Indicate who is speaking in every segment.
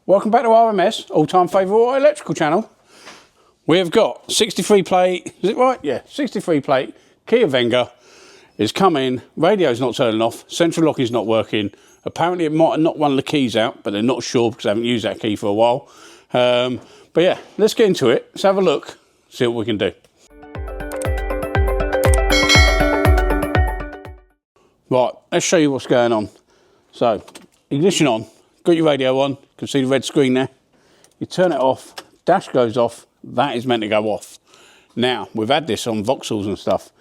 Speaker 1: Welcome back to RMS, all-time favourite auto electrical channel. We have got 63 plate, is it right? Yeah, 63 plate, Kia Venga is coming, radio's not turning off, central lock is not working. Apparently it might have knocked one of the keys out, but they're not sure because they haven't used that key for a while. But yeah, let's get into it. Let's have a look, see what we can do. Right, let's show you what's going on. So, ignition on, got your radio on, you can see the red screen there. You turn it off, dash goes off, that is meant to go off. Now, we've had this on Vauxhalls and stuff.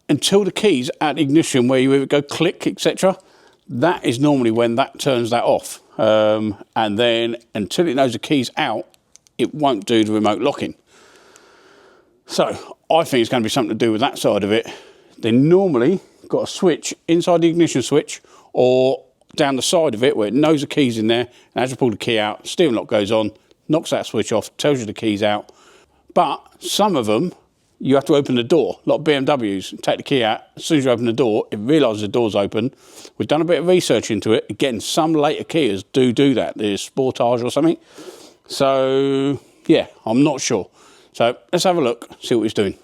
Speaker 1: Until the key's at ignition where you either go click, etc., that is normally when that turns that off. And then until it knows the key's out, it won't do the remote locking. So, I think it's going to be something to do with that side of it. They normally got a switch inside the ignition switch or down the side of it where it knows the key's in there, and as you pull the key out, steering lock goes on, knocks that switch off, tells you the key's out. But some of them, you have to open the door. A lot of BMWs, take the key out, as soon as you open the door, it realises the door's open. We've done a bit of research into it. Again, some later Kias do that. There's Sportage or something. So, yeah, I'm not sure. So, let's have a look, see what it's doing.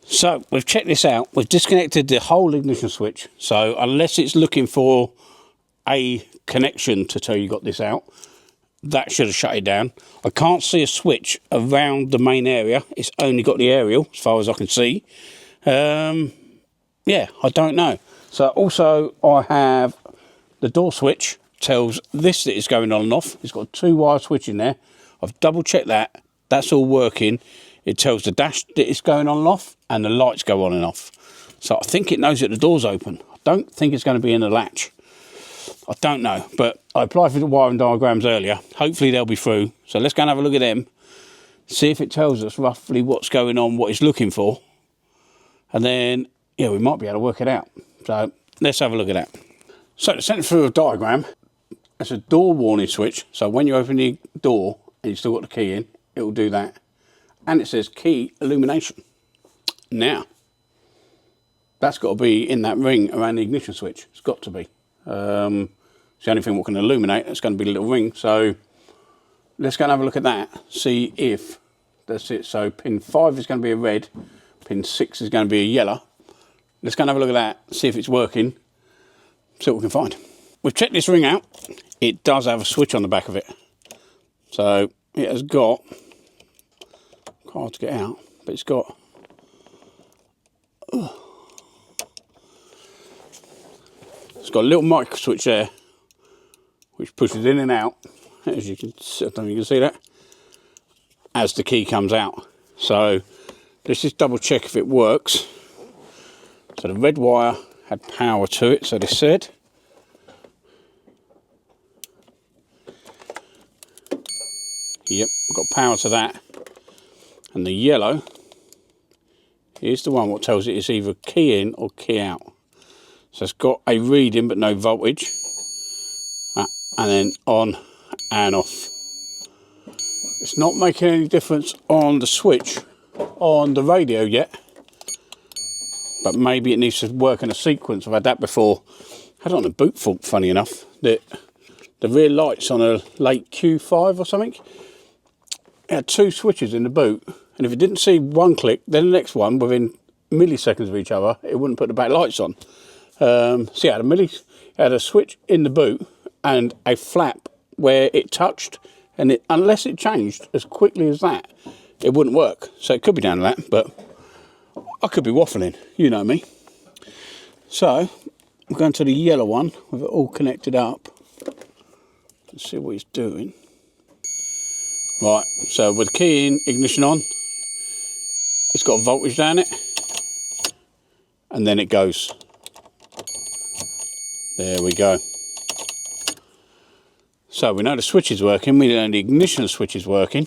Speaker 1: So, we've checked this out. We've disconnected the whole ignition switch. So, unless it's looking for a connection to tell you got this out, that should have shut it down. I can't see a switch around the main area. It's only got the aerial, as far as I can see. Yeah, I don't know. So, also, I have the door switch. Tells this that it's going on and off. It's got a 2-wire switch in there. I've double-checked that. That's all working. It tells the dash that it's going on and off, and the lights go on and off. So I think it knows that the door's open. I don't think it's going to be in the latch. I don't know, but I applied for the wiring diagrams earlier. Hopefully they'll be through. So let's go and have a look at them. See if it tells us roughly what's going on, what it's looking for. And then, yeah, we might be able to work it out. So let's have a look at that. So to send it through a diagram, it's a door warning switch. So when you open the door and you've still got the key in, it will do that. And it says key illumination. Now, that's got to be in that ring around the ignition switch. It's got to be. It's the only thing what can illuminate. It's going to be a little ring. So let's go and have a look at that. See if that's it. So pin 5 is going to be a red. Pin 6 is going to be a yellow. Let's go and have a look at that. See if it's working. See what we can find. We've checked this ring out. It does have a switch on the back of it. So it has got, hard to get out, but it's got it's got a little micro switch there which pushes in and out, as you can see. I don't know if you can see that, as the key comes out. So let's just double check if it works. So the red wire had power to it, so they said. Yep, got power to that. And the yellow is the one what tells it it's either key in or key out. So it's got a reading but no voltage. And then on and off. It's not making any difference on the switch on the radio yet. But maybe it needs to work in a sequence. I've had that before. I had it on a boot fault, funny enough. The rear lights on a late Q5 or something. It had 2 switches in the boot, and if it didn't see one click, then the next one, within milliseconds of each other, it wouldn't put the back lights on. So yeah, it had a switch in the boot and a flap where it touched, and unless it changed as quickly as that, it wouldn't work. So it could be down to that, but I could be waffling, you know me. So I'm going to the yellow one with it all connected up. Let's see what he's doing. Right, so with the key in, ignition on, it's got a voltage down it, and then it goes. There we go. So we know the switch is working, we know the ignition switch is working.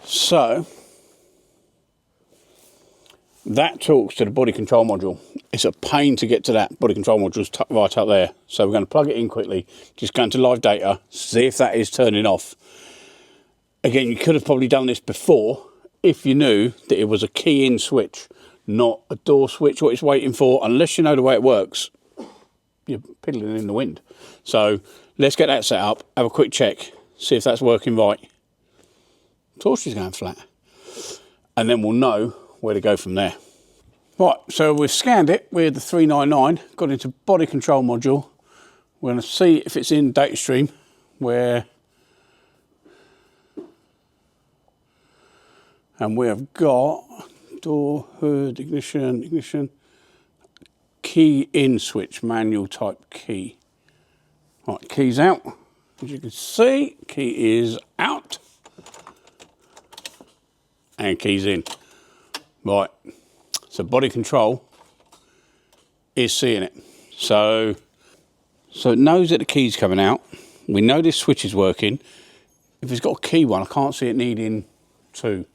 Speaker 1: So that talks to the body control module. It's a pain to get to that. Body control module's right up there. So we're going to plug it in quickly, just go into live data, see if that is turning off. Again, you could have probably done this before if you knew that it was a key-in switch, not a door switch, what it's waiting for. Unless you know the way it works, you're piddling in the wind. So let's get that set up, have a quick check, see if that's working right. Torch is going flat. And then we'll know where to go from there. Right, so we've scanned it with the 399, got into body control module. We're going to see if it's in data stream where, and we have got door, hood, ignition, key in switch, manual type key. Right, key's out. As you can see, key is out. And keys in. Right, so body control is seeing it. So it knows that the key's coming out. We know this switch is working. If it's got a key one, I can't see it needing two.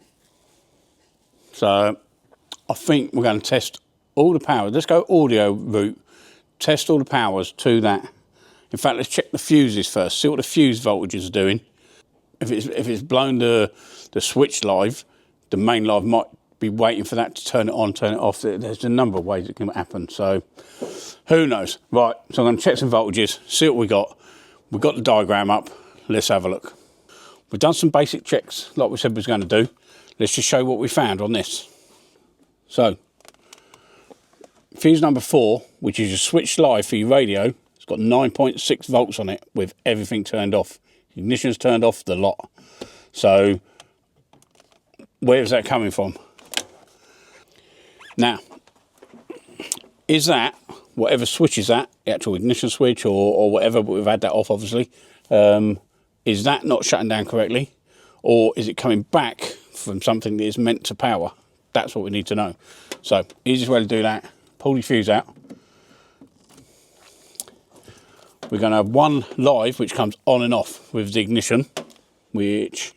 Speaker 1: So I think we're going to test all the power. Let's go audio route, test all the powers to that. In fact, let's check the fuses first, see what the fuse voltages are doing. If it's blown the switch live, the main live might be waiting for that to turn it on, turn it off. There's a number of ways it can happen, so who knows. Right, so I'm going to check some voltages, see what we got. We've got the diagram up, let's have a look. We've done some basic checks like we said we was going to do. Let's just show what we found on this. So, fuse number 4, which is your switch live for your radio, it's got 9.6 volts on it with everything turned off. Ignition's turned off, the lot. So, where is that coming from? Now, is that, whatever switch is that, the actual ignition switch or whatever, but we've had that off obviously, is that not shutting down correctly? Or is it coming back from something that is meant to power? That's what we need to know. So, easiest way to do that, pull your fuse out. We're going to have one live which comes on and off with the ignition, which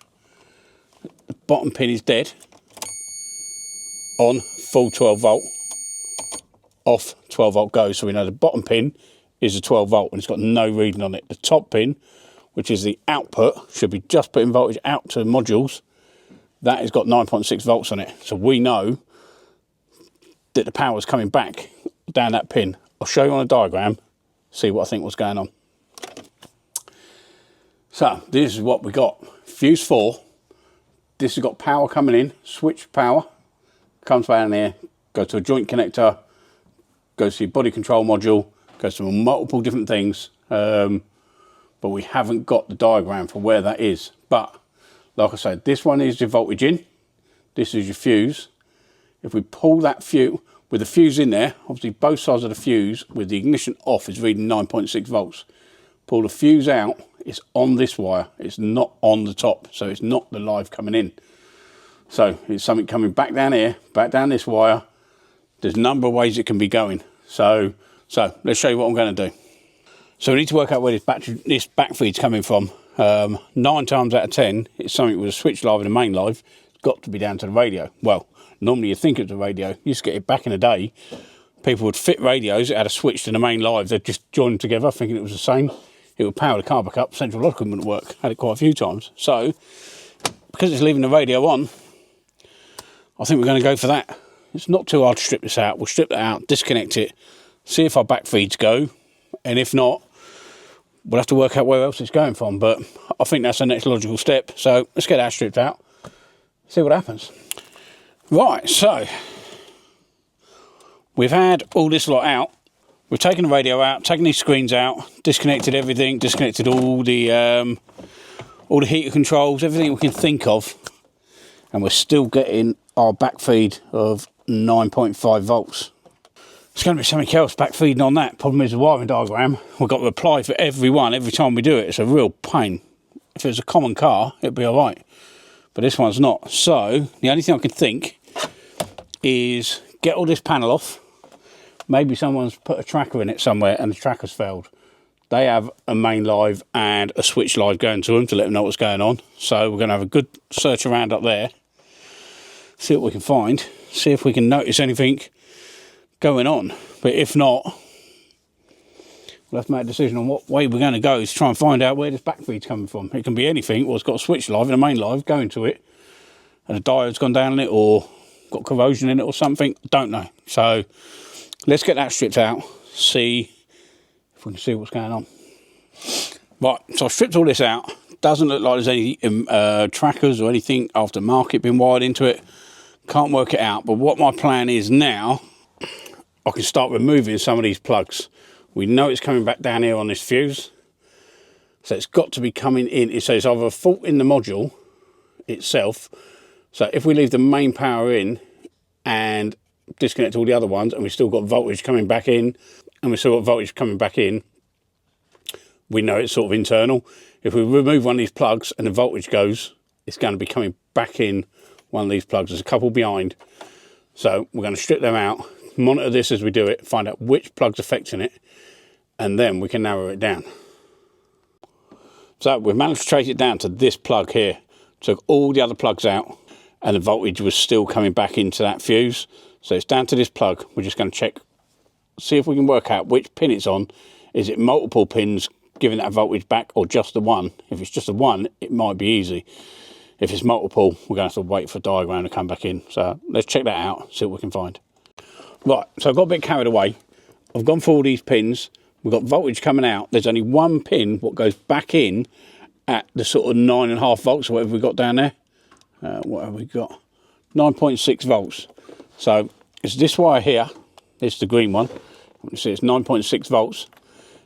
Speaker 1: the bottom pin is dead, on full 12 volt, off 12 volt goes, so we know the bottom pin is a 12 volt and it's got no reading on it. The top pin, which is the output, should be just putting voltage out to modules, that has got 9.6 volts on it, so we know that the power is coming back down that pin. I'll show you on a diagram, see what I think was going on. So this is what we got. Fuse 4, this has got power coming in, switch power, comes down here, goes to a joint connector, goes to your body control module, goes to multiple different things, but we haven't got the diagram for where that is. But like I said, this one is your voltage in, this is your fuse. If we pull that fuse, with the fuse in there, obviously both sides of the fuse with the ignition off is reading 9.6 volts. Pull the fuse out, it's on this wire, it's not on the top, so it's not the live coming in. So it's something coming back down here, back down this wire. There's a number of ways it can be going. So let's show you what I'm going to do. So we need to work out where this back feed's coming from. 9 times out of 10, it's something with a switch live and a main live. It's got to be down to the radio. Well, normally you think it's a radio. You used to get it back in the day. People would fit radios, it had a switch to the main live. They'd just join them together thinking it was the same. It would power the car back up. Central locking wouldn't work. Had it quite a few times. So, because it's leaving the radio on, I think we're going to go for that. It's not too hard to strip this out. We'll strip that out, disconnect it, see if our back feeds go, and if not, we'll have to work out where else it's going from. But I think that's the next logical step. So let's get that stripped out, see what happens. Right, so we've had all this lot out. We've taken the radio out, taken these screens out, disconnected everything, disconnected all the heater controls, everything we can think of, and we're still getting our back feed of 9.5 volts. It's going to be something else back feeding on that. Problem is the wiring diagram, we've got to apply for every one every time we do it. It's a real pain. If it was a common car, it'd be all right, but this one's not. So the only thing I can think is get all this panel off. Maybe someone's put a tracker in it somewhere and the tracker's failed. They have a main live and a switch live going to them to let them know what's going on. So we're going to have a good search around up there, see what we can find, see if we can notice anything going on. But if not, we'll have to make a decision on what way we're going to go to try and find out where this back feed's coming from. It can be anything, or it's got a switch live and a main live going to it, and the diode's gone down in it, or got corrosion in it or something. Don't know. So let's get that stripped out, see if we can see what's going on. Right, so I've stripped all this out, Doesn't look like there's any trackers or anything aftermarket been wired into it. Can't work it out, but what my plan is now, I can start removing some of these plugs. We know it's coming back down here on this fuse, so it's got to be coming in. So it's either a fault in the module itself. So if we leave the main power in and disconnect all the other ones, and we've still got voltage coming back in, we know it's sort of internal. If we remove one of these plugs and the voltage goes, it's going to be coming back in one of these plugs. There's a couple behind, so we're going to strip them out, monitor this as we do it, find out which plug's affecting it, and then we can narrow it down. So we've managed to trace it down to this plug here. Took all the other plugs out and the voltage was still coming back into that fuse. So it's down to this plug. We're just going to check, see if we can work out which pin it's on. Is it multiple pins giving that voltage back, or just the one? If it's just the one, it might be easy. If it's multiple, we're going to have to wait for a diagram to come back in. So let's check that out, see what we can find. Right, so I got a bit carried away. I've gone through all these pins. We've got voltage coming out. There's only one pin what goes back in at the sort of 9.5 volts, or whatever we got down there. What have we got? 9.6 volts. So it's this wire here. It's the green one. You can see it's 9.6 volts.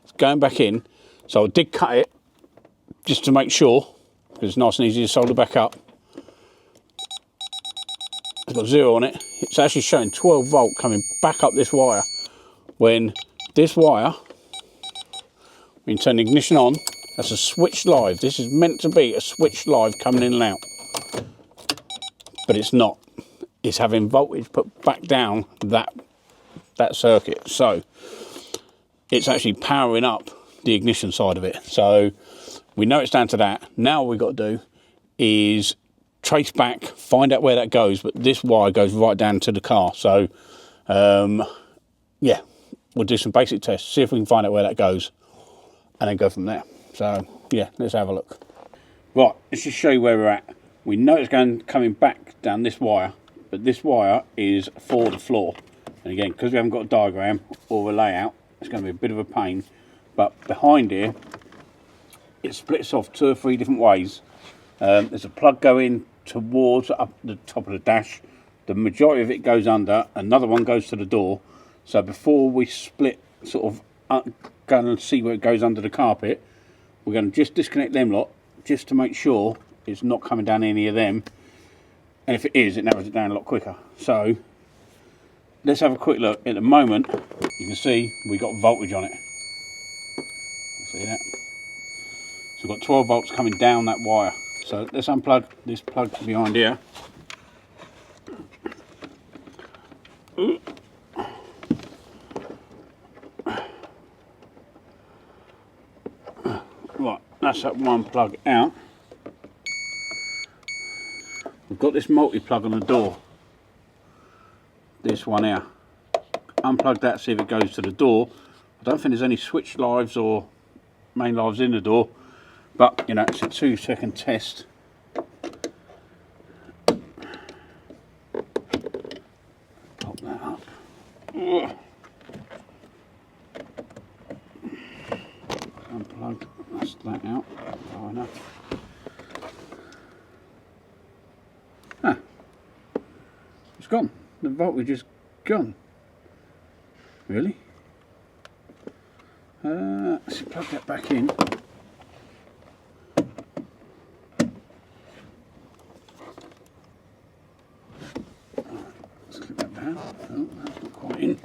Speaker 1: It's going back in. So I did cut it just to make sure, because it's nice and easy to solder back up. It's got 0 on it. It's actually showing 12 volt coming back up this wire. When this wire, we can turn the ignition on. That's a switch live. This is meant to be a switch live coming in and out, but it's not. It's having voltage put back down that circuit. So it's actually powering up the ignition side of it. So we know it's down to that. Now all we've got to do is trace back, find out where that goes, but this wire goes right down to the car. So yeah, we'll do some basic tests, see if we can find out where that goes, and then go from there. So yeah, let's have a look. Right, let's just show you where we're at. We know it's coming back down this wire, but this wire is for the floor. And again, because we haven't got a diagram or a layout, it's going to be a bit of a pain. But behind here, it splits off 2 or 3 different ways. There's a plug going towards up the top of the dash. The majority of it goes under. Another one goes to the door. So before we split, sort of go and see where it goes under the carpet, we're going to just disconnect them lot, just to make sure it's not coming down any of them. And if it is, it narrows it down a lot quicker. So let's have a quick look. At the moment, you can see we got voltage on it. See that? So we've got 12 volts coming down that wire. So let's unplug this plug behind here. Right, that's that one plug out. We've got this multi-plug on the door. This one here. Unplug that, see if it goes to the door. I don't think there's any switch lives or main lives in the door, but you know, it's a 2-second test. Pop that up. Unplug, that's that out. Oh, enough. Ah, it's gone. The voltage is gone. Really? Let's plug that back in. Let's clip that down. Oh, that's not quite in.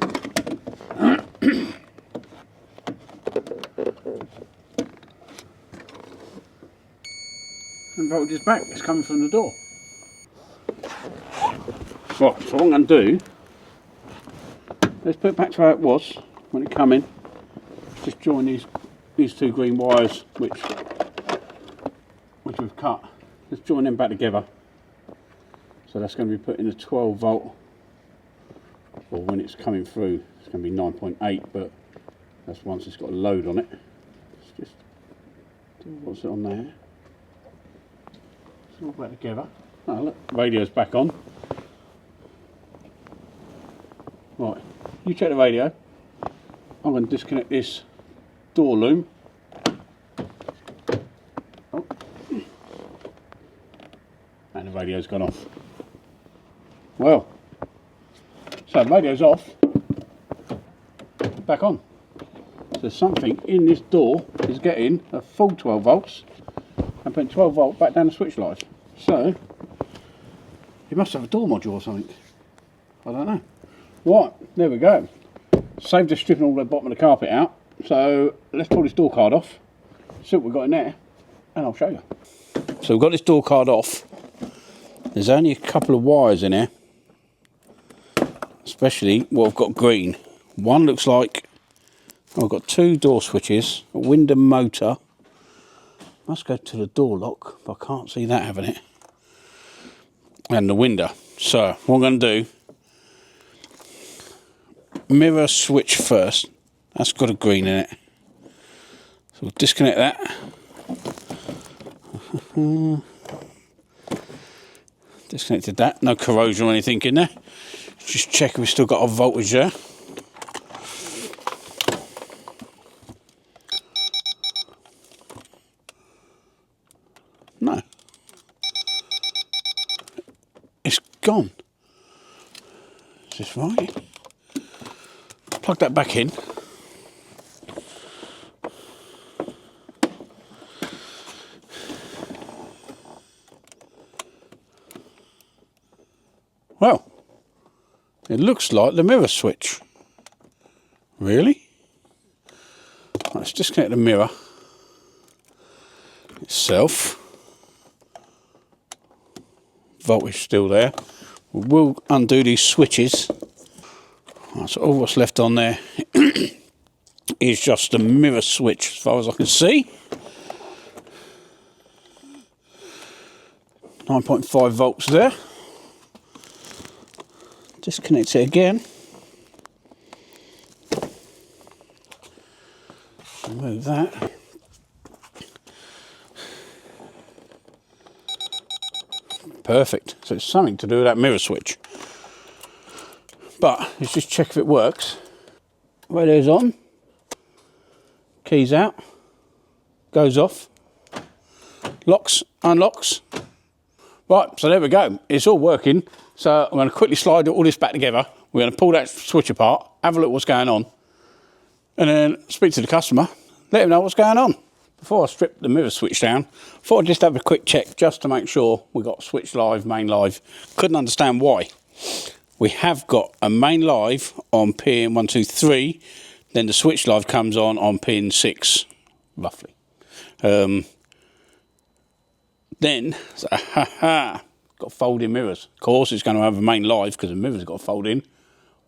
Speaker 1: And voltage is back. It's coming from the door. Right, so what I'm going to do, let's put it back to how it was when it came in. Just join these 2 green wires which we've cut. Let's join them back together. So that's going to be put in a 12 volt, or when it's coming through it's going to be 9.8, but that's once it's got a load on it. Let's just do what's it on there. It's all back together. Oh look, radio's back on. Right, you check the radio. I'm going to disconnect this door loom. Oh, radio's gone off. Well, so radio's off, back on. So something in this door is getting a full 12 volts and putting 12 volt back down the switch live. So it must have a door module or something. I don't know. Right, there we go. Saved us stripping all the bottom of the carpet out. So let's pull this door card off, see what we've got in there, and I'll show you. So we've got this door card off. There's only a couple of wires in here, especially what I've got green. One looks like I've got two door switches, a window motor. Must go to the door lock, but I can't see that having it. And the window. So what I'm going to do, mirror switch first. That's got a green in it. So we'll disconnect that. Disconnected that. No corrosion or anything in there. Just check if we've still got our voltage there. No. It's gone. Is this right? Plug that back in. Well, it looks like the mirror switch. Really? Let's disconnect the mirror itself. Voltage still there. We'll undo these switches. So all what's left on there is just the mirror switch as far as I can see. 9.5 volts there. Disconnect it again. Remove that. Perfect. So it's something to do with that mirror switch. But let's just check if it works. Radio's on. Keys out. Goes off. Locks, unlocks. Right, so there we go. It's all working. So I'm going to quickly slide all this back together. We're going to pull that switch apart, have a look what's going on, and then speak to the customer, let him know what's going on. Before I strip the mirror switch down, I thought I'd just have a quick check just to make sure we got switch live, main live. Couldn't understand why. We have got a main live on pin 1, 2, 3, then the switch live comes on pin 6, roughly. Then, got folding mirrors. Of course, it's going to have a main live because the mirrors got to fold in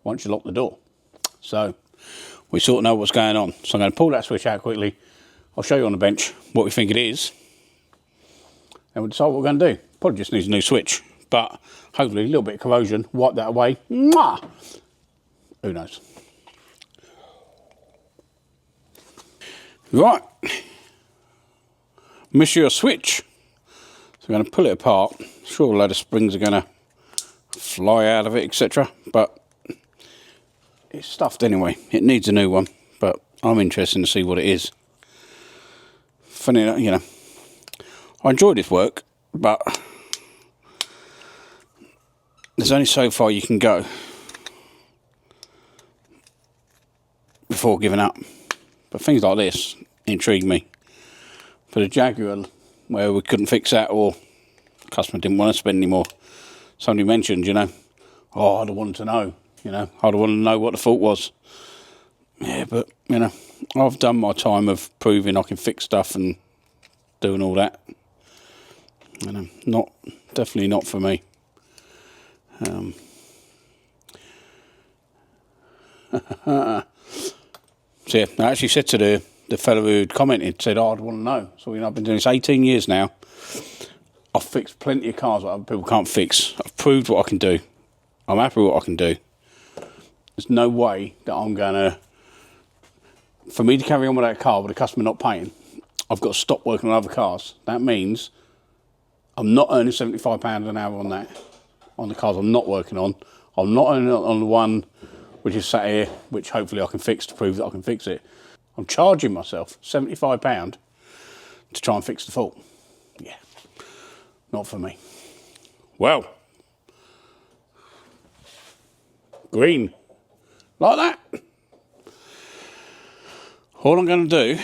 Speaker 1: once you lock the door. So we sort of know what's going on. So I'm going to pull that switch out quickly. I'll show you on the bench what we think it is, and we'll decide what we're going to do. Probably just needs a new switch, but hopefully a little bit of corrosion, wipe that away. Mwah! Who knows? Right, Monsieur Switch. So we're going to pull it apart. Sure, a load of springs are going to fly out of it, etc. But it's stuffed anyway. It needs a new one, but I'm interested to see what it is. Funny enough, you know, I enjoy this work, but there's only so far you can go before giving up. But things like this intrigue me. For the Jaguar, where we couldn't fix that, or the customer didn't want to spend any more. Somebody mentioned, you know, oh, I'd have wanted to know, you know, I'd have wanted to know what the fault was. Yeah, but, you know, I've done my time of proving I can fix stuff and doing all that. You know, definitely not for me. So yeah, I actually said to the fellow who commented, said, oh, I'd want to know. So, you know, I've been doing this 18 years now. I've fixed plenty of cars that other people can't fix. I've proved what I can do. I'm happy with what I can do. There's no way that I'm going to, for me to carry on with that car with a customer not paying, I've got to stop working on other cars. That means I'm not earning £75 an hour on that, on the cars I'm not working on. I'm not earning it on the one which is sat here, which hopefully I can fix to prove that I can fix it. I'm charging myself £75 to try and fix the fault. Yeah, not for me. Well, green, like that. All I'm going to do,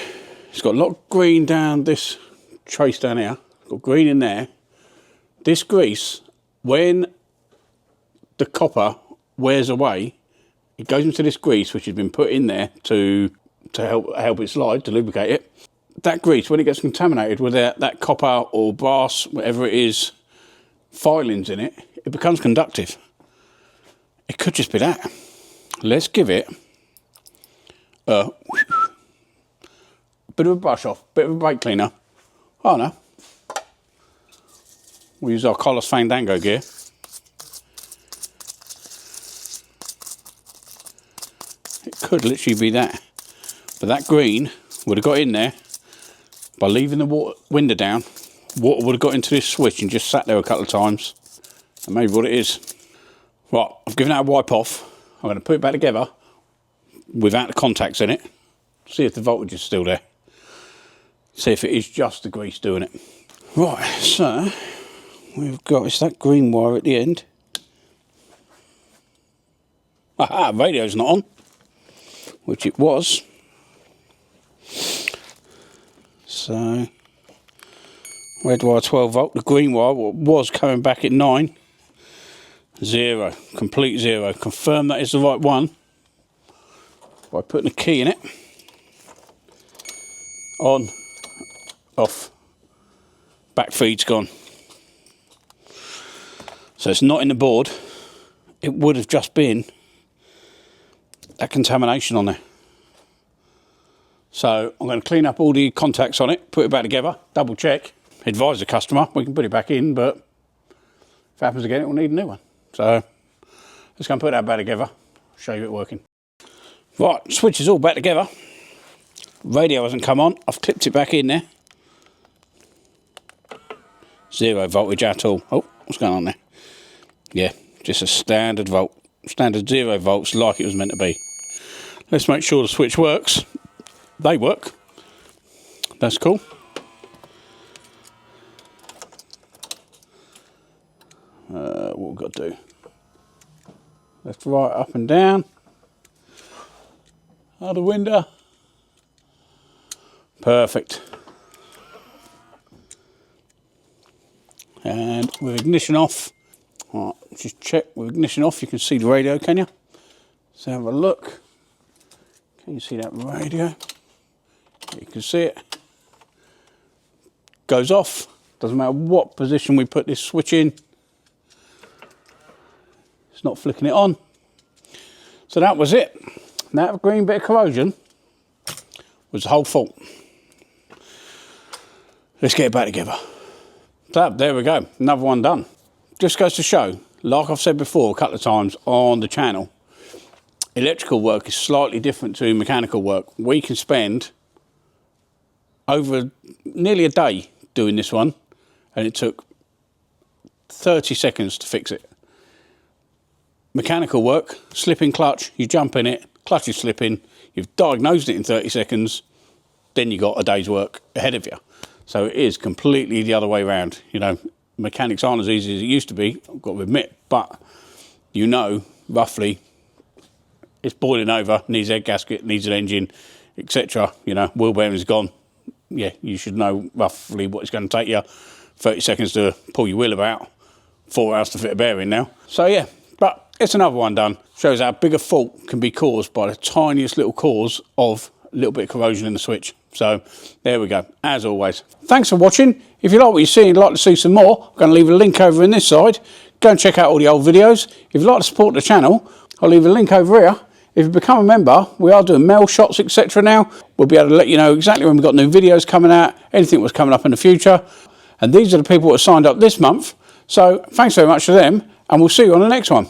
Speaker 1: it's got a lot of green down this trace down here, got green in there. This grease, when the copper wears away, it goes into this grease which has been put in there to help it slide, to lubricate it. That grease, when it gets contaminated with that copper or brass, whatever it is, filings in it, it becomes conductive. It could just be that. Let's give it a bit of a brush off, bit of a brake cleaner. Oh no. We'll use our Carlos Fandango gear. It could literally be that. But that green would have got in there by leaving the window down. Water would have got into this switch and just sat there a couple of times. And maybe what it is. Right, I've given that a wipe off. I'm going to put it back together without the contacts in it. See if the voltage is still there. See if it is just the grease doing it. Right, so we've got, it's that green wire at the end. Aha, radio's not on, which it was. So, red wire 12 volt, the green wire was coming back at 9. 0, complete 0. Confirm that is the right one by putting a key in it. On, off, back feed's gone. So it's not in the board. It would have just been that contamination on there. So I'm going to clean up all the contacts on it, put it back together, double check, advise the customer, we can put it back in, but if it happens again, it will need a new one. So let's go and put that back together, show you it working. Right, switch is all back together. Radio hasn't come on, I've clipped it back in there. 0 voltage at all. Oh, what's going on there? Yeah, just a standard 0 volts like it was meant to be. Let's make sure the switch works. They work. That's cool. What we've got to do. Left, right, up and down. Out the window. Perfect. And with ignition off. Right, just check with ignition off. You can see the radio, can you? Let's have a look. Can you see that radio? You can see it. Goes off. Doesn't matter what position we put this switch in. It's not flicking it on. So that was it. That green bit of corrosion was the whole fault. Let's get it back together. So there we go. Another one done. Just goes to show, like I've said before a couple of times on the channel, electrical work is slightly different to mechanical work. We can spend over nearly a day doing this one, and it took 30 seconds to fix it. Mechanical work, slipping clutch, you jump in it, clutch is slipping, you've diagnosed it in 30 seconds, then you got a day's work ahead of you. So it is completely the other way around. You know, mechanics aren't as easy as it used to be, I've got to admit, but you know roughly it's boiling over, needs a head gasket, needs an engine, etc. You know, wheel bearing's gone. Yeah, you should know roughly what it's going to take you. 30 seconds to pull your wheel about, 4 hours to fit a bearing now. So yeah, but it's another one done. Shows how big a fault can be caused by the tiniest little cause of a little bit of corrosion in the switch. So there we go, as always. Thanks for watching. If you like what you see and like to see some more, I'm going to leave a link over in this side. Go and check out all the old videos. If you'd like to support the channel, I'll leave a link over here. If you become a member, we are doing mail shots, etc. now. We'll be able to let you know exactly when we've got new videos coming out, anything that's coming up in the future. And these are the people that signed up this month. So thanks very much to them, and we'll see you on the next one.